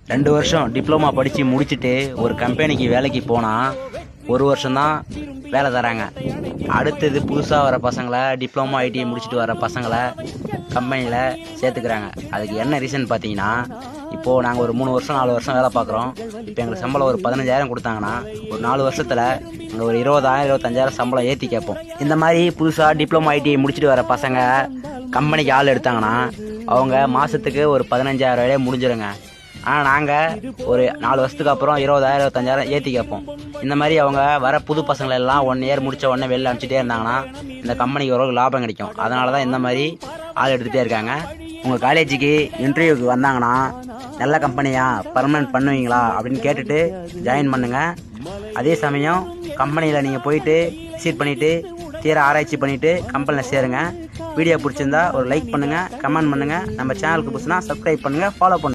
2 வருஷம் டிப்ளமா படித்து முடிச்சுட்டு ஒரு கம்பெனிக்கு வேலைக்கு போனால் 1 வருஷம்தான் வேலை தராங்க. அடுத்தது புதுசாக வர பசங்களை டிப்ளமா ஐடிஐ முடிச்சுட்டு வர பசங்களை கம்பெனியில் சேர்த்துக்கிறாங்க. அதுக்கு என்ன ரீசன் பார்த்தீங்கன்னா, இப்போது நாங்கள் ஒரு 3 வருஷம் 4 வருஷம் வேலை பார்க்குறோம். இப்போ எங்களுக்கு சம்பளம் ஒரு 15,000 கொடுத்தாங்கன்னா ஒரு 4 வருஷத்தில் நாங்கள் ஒரு 20,000 25,000 சம்பளம் ஏற்றி கேட்போம். இந்த மாதிரி புதுசாக டிப்ளமா ஐடிஐ முடிச்சுட்டு வர பசங்க கம்பெனிக்கு ஆள் எடுத்தாங்கன்னா அவங்க மாதத்துக்கு ஒரு 15,000 முடிஞ்சிருங்க. ஆனால் நாங்கள் ஒரு 4 வருஷத்துக்கு அப்புறம் 20,000 25,000 ஏற்றி கேட்போம். இந்த மாதிரி அவங்க வர புது பசங்களை எல்லாம் 1 இயர் முடித்த உடனே வெளில அனுப்பிச்சிட்டே இருந்தாங்கன்னா இந்த கம்பெனிக்கு ஓரளவுக்கு லாபம் கிடைக்கும். அதனால தான் இந்த மாதிரி ஆள் எடுத்துகிட்டே இருக்காங்க. உங்கள் காலேஜுக்கு இன்டர்வியூக்கு வந்தாங்கன்னா நல்ல கம்பெனியாக பர்மனெண்ட் பண்ணுவீங்களா அப்படின்னு கேட்டுட்டு ஜாயின் பண்ணுங்கள். அதே சமயம் கம்பெனியில் நீங்கள் போயிட்டு விசிட் பண்ணிவிட்டு தீர ஆராய்ச்சி பண்ணிவிட்டு கம்பெனியில் சேருங்க. வீடியோ பிடிச்சிருந்தா ஒரு லைக் பண்ணுங்கள், கமெண்ட் பண்ணுங்கள். நம்ம சேனலுக்கு பிடிச்சினா சப்ஸ்கிரைப் பண்ணுங்கள், ஃபாலோ பண்ணுங்கள்.